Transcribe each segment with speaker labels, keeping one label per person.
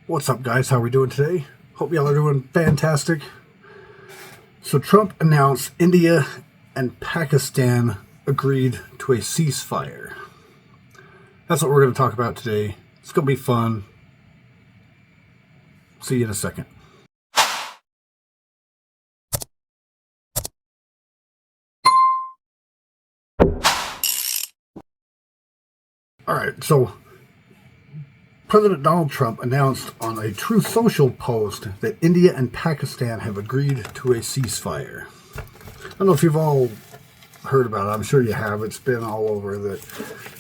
Speaker 1: What's up, guys? How are we doing today? Hope y'all are doing fantastic. So Trump announced India and Pakistan agreed to a ceasefire. That's what we're going to talk about today. It's going to be fun. See you in a second. All right, so President Donald Trump announced on a Truth Social post that India and Pakistan have agreed to a ceasefire. I don't know if you've all heard about it. I'm sure you have. It's been all over that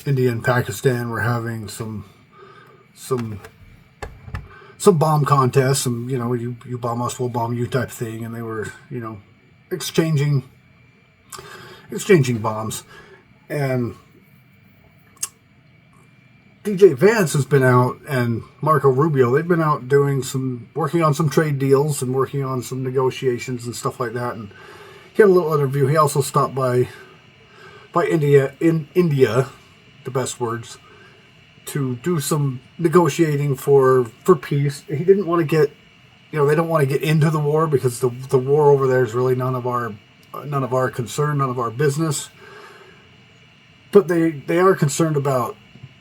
Speaker 1: India and Pakistan were having some bomb contests, some you bomb us, we'll bomb you type thing, and they were exchanging bombs. And DJ Vance has been out, and Marco Rubio, they've been out working on some trade deals and working on some negotiations and stuff like that. And he had a little interview. He also stopped by India, the best words, to do some negotiating for peace. He didn't want to get, they don't want to get into the war because the war over there is really none of our concern, none of our business. But they are concerned about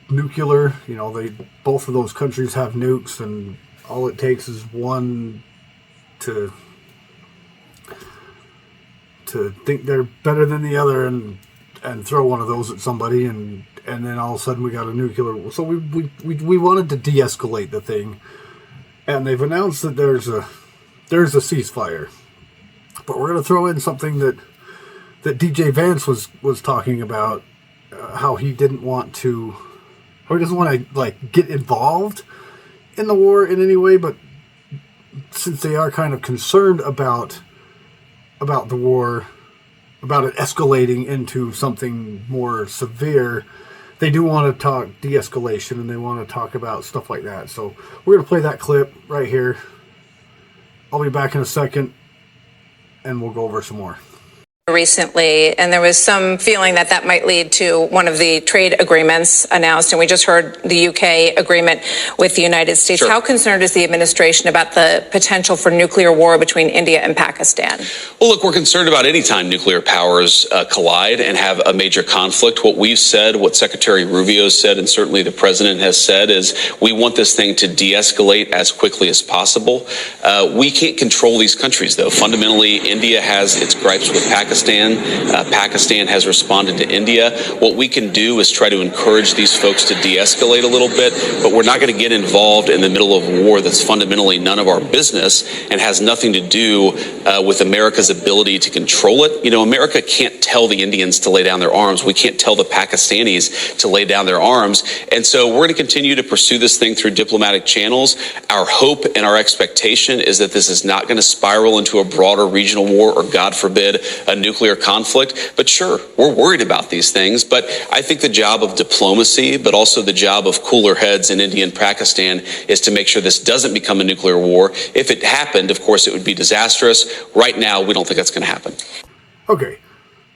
Speaker 1: nuclear. Both of those countries have nukes, and all it takes is one to think they're better than the other and throw one of those at somebody, and then all of a sudden we got a nuclear. So we wanted to de-escalate the thing, and they've announced that there's a ceasefire. But we're going to throw in something that DJ Vance was talking about, how he didn't want to, or he doesn't want to get involved in the war in any way, but since they are kind of concerned about the war, about it escalating into something more severe, they do want to talk de-escalation, and they want to talk about stuff like that. So we're going to play that clip right here. I'll be back in a second, and we'll go over some more.
Speaker 2: Recently, and there was some feeling that might lead to one of the trade agreements announced, and we just heard the UK agreement with the United States.
Speaker 3: Sure.
Speaker 2: How concerned is the administration about the potential for nuclear war between India and Pakistan?
Speaker 3: Well, look, we're concerned about any time nuclear powers collide and have a major conflict. What we've said, what Secretary Rubio said, and certainly the president has said, is we want this thing to de-escalate as quickly as possible. We can't control these countries, though. Fundamentally, India has its gripes with Pakistan. Pakistan has responded to India. What we can do is try to encourage these folks to de-escalate a little bit, but we're not going to get involved in the middle of a war that's fundamentally none of our business and has nothing to do with America's ability to control it. America can't tell the Indians to lay down their arms. We can't tell the Pakistanis to lay down their arms. And so we're going to continue to pursue this thing through diplomatic channels. Our hope and our expectation is that this is not going to spiral into a broader regional war or, God forbid, a nuclear conflict. But sure, we're worried about these things. But I think the job of diplomacy, but also the job of cooler heads in India and Pakistan, is to make sure this doesn't become a nuclear war. If it happened, of course, it would be disastrous. Right now, we don't think that's going to happen.
Speaker 1: Okay,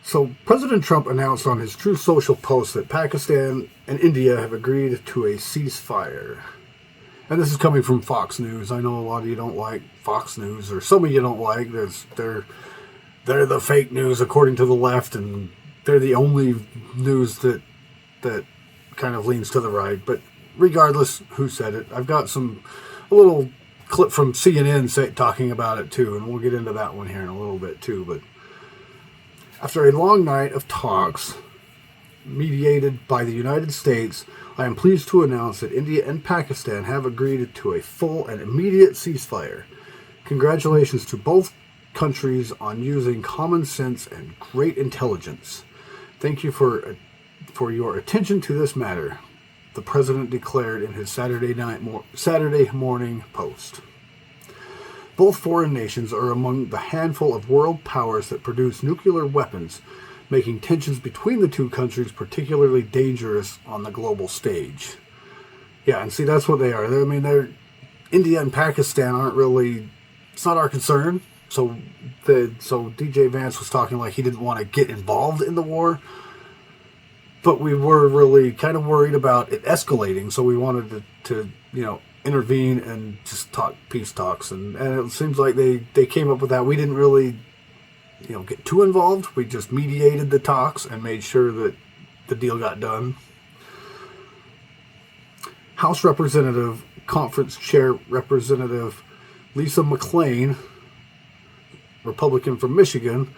Speaker 1: so President Trump announced on his Truth Social post that Pakistan and India have agreed to a ceasefire. And this is coming from Fox News. I know a lot of you don't like Fox News, or some of you don't like. They're the fake news according to the left, and they're the only news that kind of leans to the right. But regardless who said it, I've got a little clip from CNN talking about it too, and we'll get into that one here in a little bit too. But after a long night of talks mediated by the United States, I am pleased to announce that India and Pakistan have agreed to a full and immediate ceasefire. Congratulations to both countries on using common sense and great intelligence. Thank you for your attention to this matter, the president declared in his Saturday morning post. Both foreign nations are among the handful of world powers that produce nuclear weapons, making tensions between the two countries particularly dangerous on the global stage. Yeah, and see, that's what they are. India and Pakistan aren't really, it's not our concern. So DJ Vance was talking like he didn't want to get involved in the war. But we were really kind of worried about it escalating, so we wanted to intervene and just talk peace talks. And it seems like they came up with that. We didn't really, get too involved. We just mediated the talks and made sure that the deal got done. House Representative Conference Chair Representative Lisa McClain, Republican from Michigan,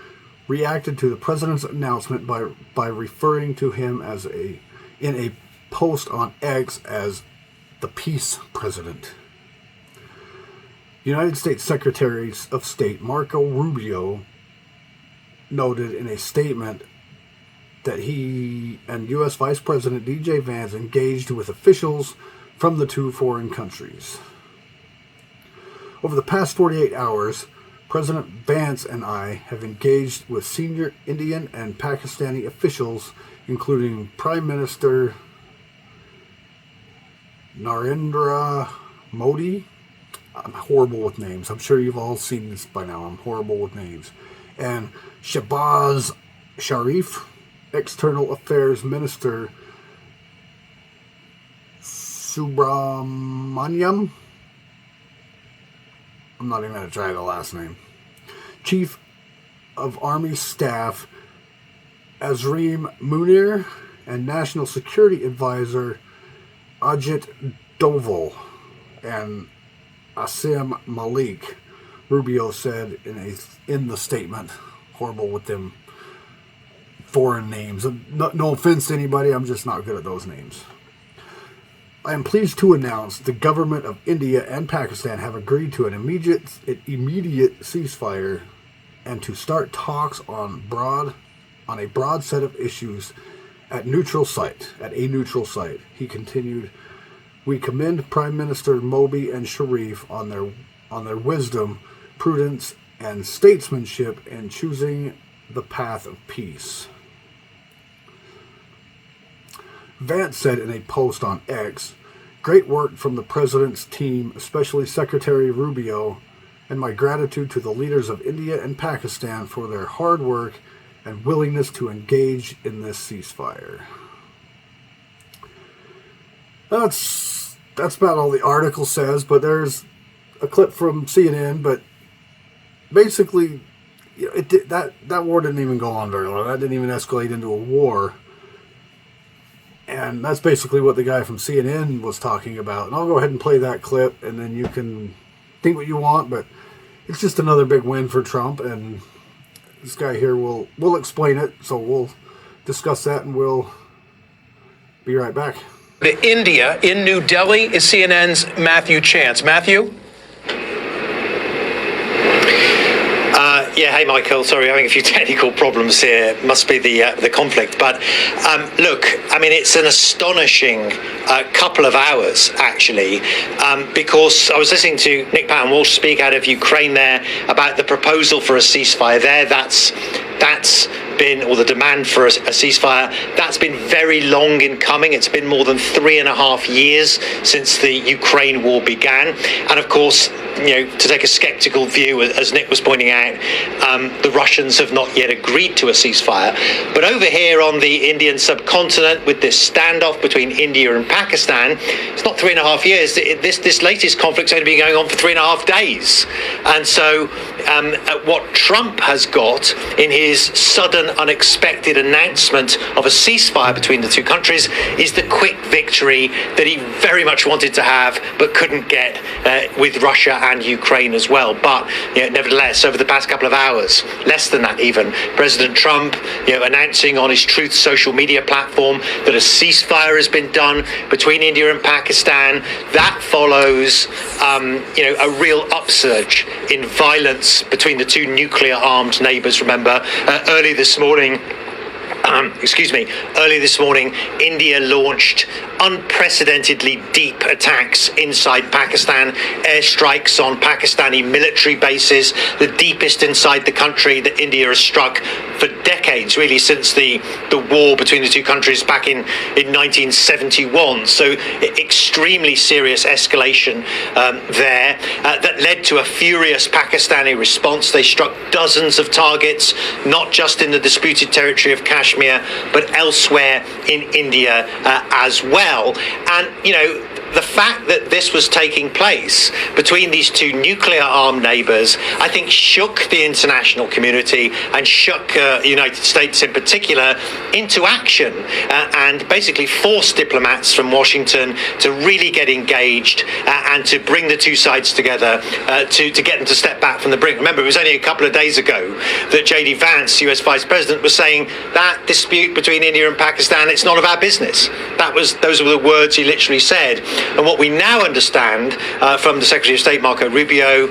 Speaker 1: reacted to the president's announcement by referring to him in a post on X as the peace president. United States Secretary of State Marco Rubio noted in a statement that he and U.S. Vice President D.J. Vance engaged with officials from the two foreign countries. Over the past 48 hours, President Vance and I have engaged with senior Indian and Pakistani officials, including Prime Minister Narendra Modi. I'm horrible with names. I'm sure you've all seen this by now. I'm horrible with names. And Shahbaz Sharif, External Affairs Minister Subramaniam. I'm not even going to try the last name. Chief of Army Staff Azreem Munir and National Security Advisor Ajit Doval and Asim Malik, Rubio said in the statement. Horrible with them foreign names. No offense to anybody, I'm just not good at those names. I am pleased to announce the government of India and Pakistan have agreed to an immediate ceasefire and to start talks on a broad set of issues at a neutral site. He continued, "We commend Prime Minister Modi and Sharif on their wisdom, prudence, and statesmanship in choosing the path of peace." Vance said in a post on X, "Great work from the president's team, especially Secretary Rubio, and my gratitude to the leaders of India and Pakistan for their hard work and willingness to engage in this ceasefire." That's about all the article says, but there's a clip from CNN, but basically that war didn't even go on very long. That didn't even escalate into a war. And that's basically what the guy from CNN was talking about. And I'll go ahead and play that clip, and then you can think what you want, but it's just another big win for Trump, and this guy here will explain it, so we'll discuss that, and we'll be right back.
Speaker 4: India in New Delhi is CNN's Matthew Chance. Matthew?
Speaker 5: Yeah, hey Michael, sorry, having a few technical problems here. Must be the conflict. But look, I mean, it's an astonishing couple of hours, actually, because I was listening to Nick Patton-Walsh speak out of Ukraine there about the proposal for a ceasefire there. That's been, or the demand for a ceasefire, that's been very long in coming. It's been more than 3.5 years since the Ukraine war began. And of course, to take a skeptical view, as Nick was pointing out, the Russians have not yet agreed to a ceasefire. But over here on the Indian subcontinent, with this standoff between India and Pakistan, it's not 3.5 years. This latest conflict's only been going on for 3.5 days. And so what Trump has got in his sudden, unexpected announcement of a ceasefire between the two countries is the quick victory that he very much wanted to have, but couldn't get with Russia and Ukraine as well. But nevertheless, over the past couple of hours, less than that even, President Trump announcing on his Truth social media platform that a ceasefire has been done between India and Pakistan. That follows a real upsurge in violence between the two nuclear-armed neighbours. Remember, early this morning, India launched unprecedentedly deep attacks inside Pakistan, airstrikes on Pakistani military bases, the deepest inside the country that India has struck for decades, really since the war between the two countries back in 1971. So extremely serious escalation there that led to a furious Pakistani response. They struck dozens of targets, not just in the disputed territory of Kashmir, Kashmir, but elsewhere in India as well. And, the fact that this was taking place between these two nuclear-armed neighbors, I think, shook the international community and shook the United States in particular into action and basically forced diplomats from Washington to really get engaged and to bring the two sides together to get them to step back from the brink. Remember, it was only a couple of days ago that J.D. Vance, US Vice President, was saying that dispute between India and Pakistan, it's none of our business. Those were the words he literally said. And what we now understand from the Secretary of State, Marco Rubio,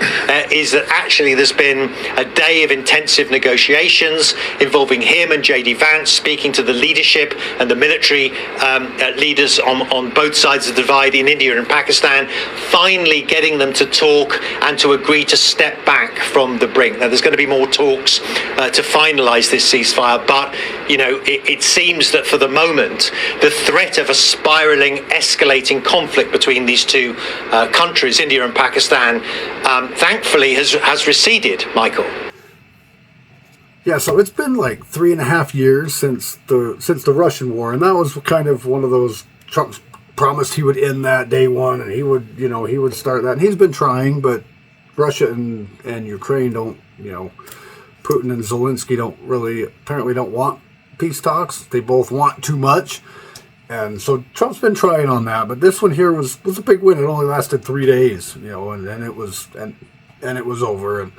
Speaker 5: is that actually there's been a day of intensive negotiations involving him and J.D. Vance speaking to the leadership and the military leaders on both sides of the divide in India and Pakistan, finally getting them to talk and to agree to step back from the brink. Now, there's going to be more talks to finalise this ceasefire, but, it seems that for the moment, the threat of a spiralling, escalating conflict between these two countries, India and Pakistan, thankfully has receded, Michael.
Speaker 1: Yeah, so it's been like 3.5 years since the Russian war, and that was kind of one of those. Trump promised he would end that day one, and he would start that, and he's been trying, but Russia and Ukraine don't, Putin and Zelensky apparently don't want peace talks. They both want too much. And so Trump's been trying on that, but this one here was a big win. It only lasted 3 days, and it was over. And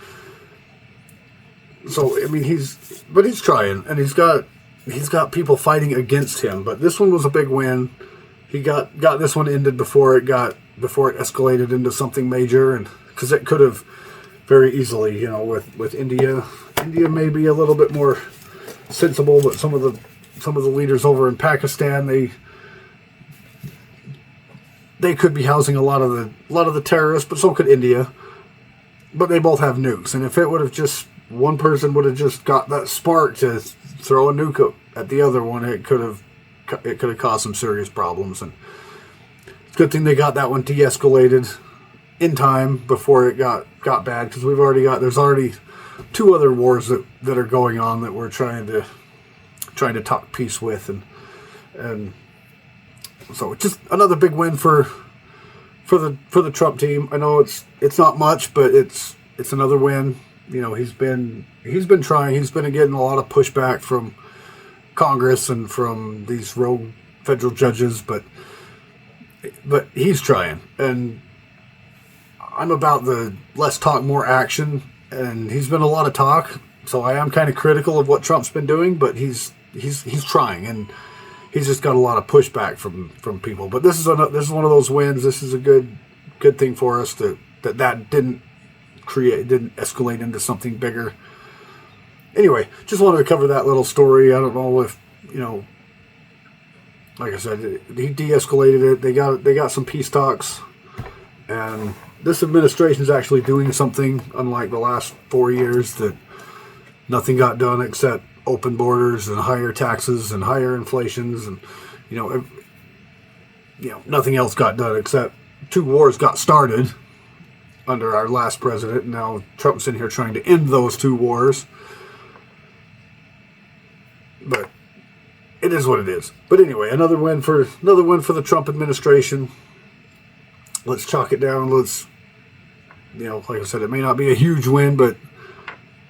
Speaker 1: so I mean he's trying, and he's got people fighting against him. But this one was a big win. He got this one ended before it escalated into something major, and because it could have very easily, with India may be a little bit more sensible, but some of the leaders over in Pakistan, they could be housing a lot of the terrorists, but so could India. But they both have nukes, and if it would have just one person would have just got that spark to throw a nuke at the other one, it could have caused some serious problems. And it's a good thing they got that one de-escalated in time before it got bad, because there's already 2 other wars that are going on that we're trying to talk peace with, and so just another big win for the Trump team. I know it's not much, but it's another win. He's been trying. He's been getting a lot of pushback from Congress and from these rogue federal judges, but he's trying. And I'm about the less talk, more action. And he's been a lot of talk, so I am kind of critical of what Trump's been doing, but he's trying, and he's just got a lot of pushback from people. But this is one of those wins. This is a good thing for us that didn't escalate into something bigger. Anyway, just wanted to cover that little story. I don't know if like I said, he de-escalated it. They got some peace talks, and this administration is actually doing something, unlike the last 4 years that nothing got done except open borders and higher taxes and higher inflations, and nothing else got done except 2 wars got started under our last president, and now Trump's in here trying to end those 2 wars. But it is what it is. But anyway, another win for the Trump administration. Let's chalk it down. Like I said, it may not be a huge win, but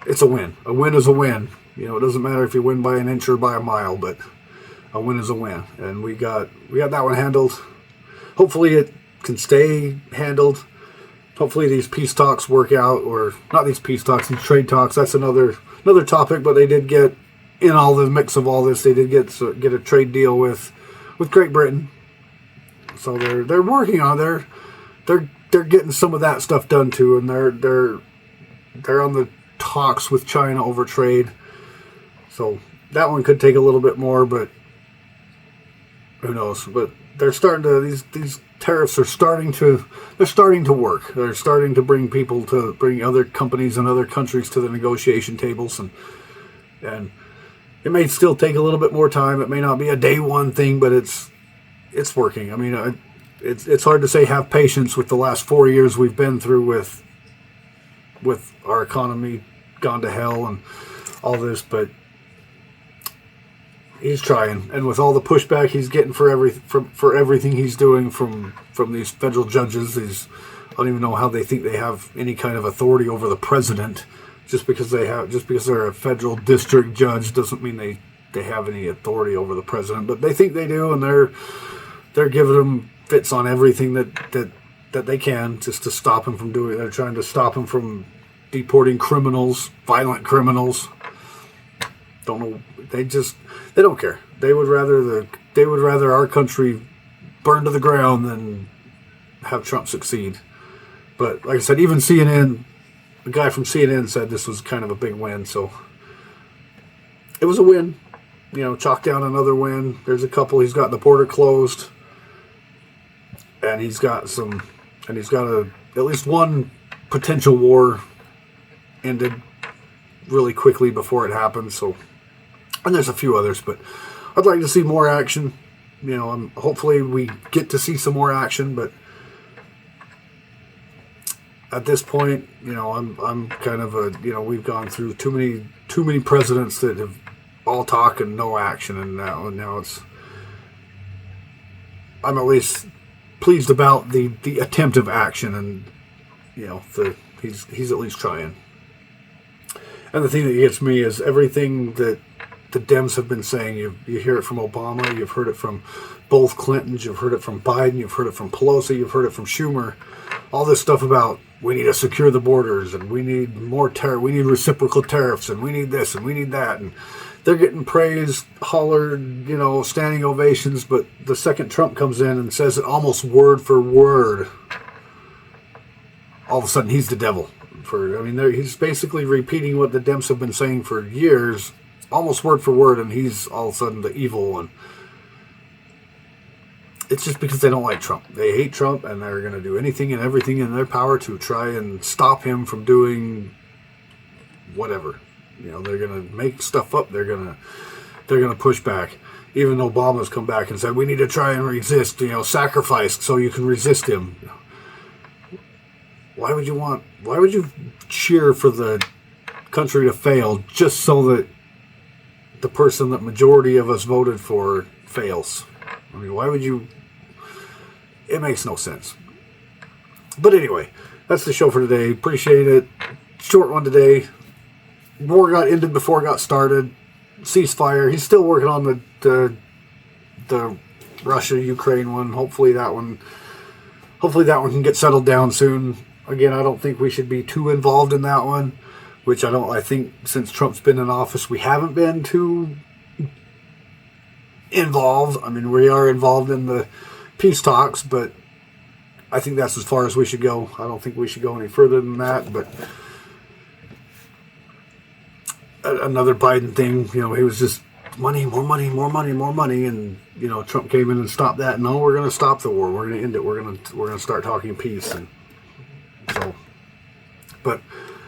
Speaker 1: it's a win. A win is a win. It doesn't matter if you win by an inch or by a mile, but a win is a win. And we got that one handled. Hopefully it can stay handled. Hopefully these peace talks work out, or not these peace talks, these trade talks. That's another topic, but they did get, in all the mix of all this, they did get a trade deal with Great Britain. So they're working on they're getting some of that stuff done too, and they're on the talks with China over trade. So that one could take a little bit more, but who knows? But they're starting to these tariffs are starting to work. They're starting to bring other companies and other countries to the negotiation tables, and it may still take a little bit more time. It may not be a day one thing, but it's working. I mean, it's hard to say have patience with the last 4 years we've been through with our economy gone to hell and all this, but he's trying, and with all the pushback he's getting for everything he's doing from these federal judges, I don't even know how they think they have any kind of authority over the president. Just because they're a federal district judge doesn't mean they have any authority over the president. But they think they do, and they're giving him fits on everything that they can just to stop him from doing. They're trying to stop him from deporting criminals, violent criminals. Don't know. They don't care. They would rather our country burn to the ground than have Trump succeed. But like I said, even CNN, the guy from CNN said this was kind of a big win. So it was a win. Chalk down another win. There's a couple. He's got the border closed, and he's got at least one potential war ended really quickly before it happened. So, and there's a few others, but I'd like to see more action. Hopefully we get to see some more action, but at this point, I'm kind of we've gone through too many presidents that have all talk and no action, and now I'm at least pleased about the attempt of action, and he's at least trying. And the thing that gets me is everything that the Dems have been saying. You hear it from Obama, you've heard it from both Clintons, you've heard it from Biden, you've heard it from Pelosi, you've heard it from Schumer. All this stuff about we need to secure the borders, and we need more we need reciprocal tariffs, and we need this, and we need that, and they're getting praised, hollered, standing ovations. But the second Trump comes in and says it almost word for word, all of a sudden he's the devil. He's basically repeating what the Dems have been saying for years, almost word for word, and he's all of a sudden the evil one. It's just because they don't like Trump. They hate Trump, and they're going to do anything and everything in their power to try and stop him from doing whatever. They're going to make stuff up. They're going to push back. Even Obama's come back and said we need to try and resist. Sacrifice so you can resist him. Why would you cheer for the country to fail just so that the person that majority of us voted for fails? Why would you? It makes no sense. But anyway, that's the show for today. Appreciate it. Short one today. War got ended before it got started. Ceasefire. He's still working on the Russia-Ukraine one. Hopefully that one can get settled down soon. Again, I don't think we should be too involved in that one, which I think since Trump's been in office, we haven't been too involved. We are involved in the peace talks, but I think that's as far as we should go. I don't think we should go any further than that. But another Biden thing, he was just money, more money, more money, more money, and Trump came in and stopped that. No, we're going to stop the war. We're going to end it. We're going to start talking peace. And so, but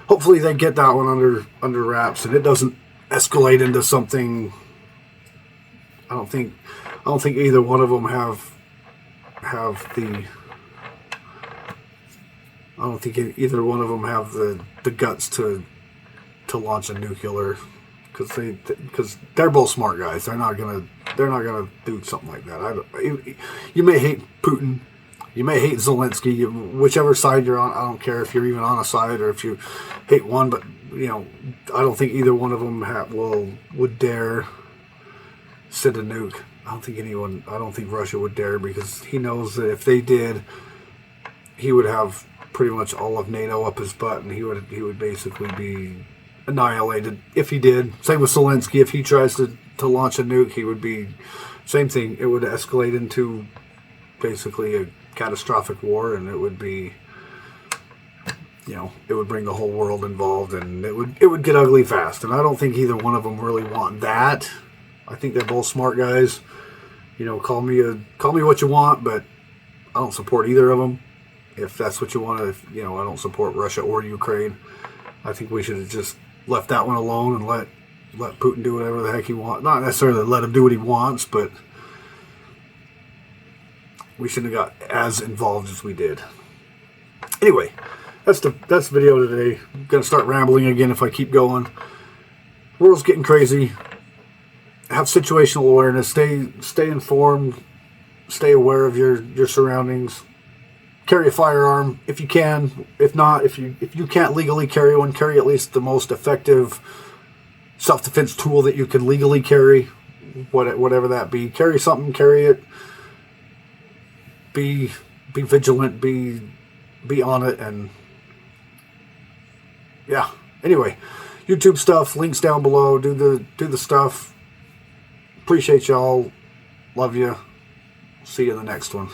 Speaker 1: hopefully they get that one under wraps, and it doesn't escalate into something. I don't think either one of them have the. I don't think either one of them have the guts to launch a nuclear, because they're both smart guys. They're not gonna do something like that. You may hate Putin, you may hate Zelensky, whichever side you're on. I don't care if you're even on a side or if you hate one, but I don't think either one of them would dare send a nuke. I don't think Russia would dare, because he knows that if they did, he would have pretty much all of NATO up his butt, and he would basically be annihilated if he did. Same with Zelensky. If he tries to launch a nuke, he would be same thing. It would escalate into basically a catastrophic war, and it would be, it would bring the whole world involved, and it would get ugly fast. And I don't think either one of them really want that. I think they're both smart guys. Call me what you want, but I don't support either of them. If that's what you want to, I don't support Russia or Ukraine. I think we should have just left that one alone and let Putin do whatever the heck he wants. Not necessarily let him do what he wants, but we shouldn't have got as involved as we did. Anyway, that's the video today. I'm gonna start rambling again if I keep going. World's getting crazy, have situational awareness. Stay informed. Stay aware of your surroundings. Carry a firearm if you can. If not, if you can't legally carry one, carry at least the most effective self-defense tool that you can legally carry, whatever that be. Carry something. Carry it. Be vigilant. Be on it. And yeah. Anyway, YouTube stuff. Links down below. Do the stuff. Appreciate y'all. Love you. See you in the next one.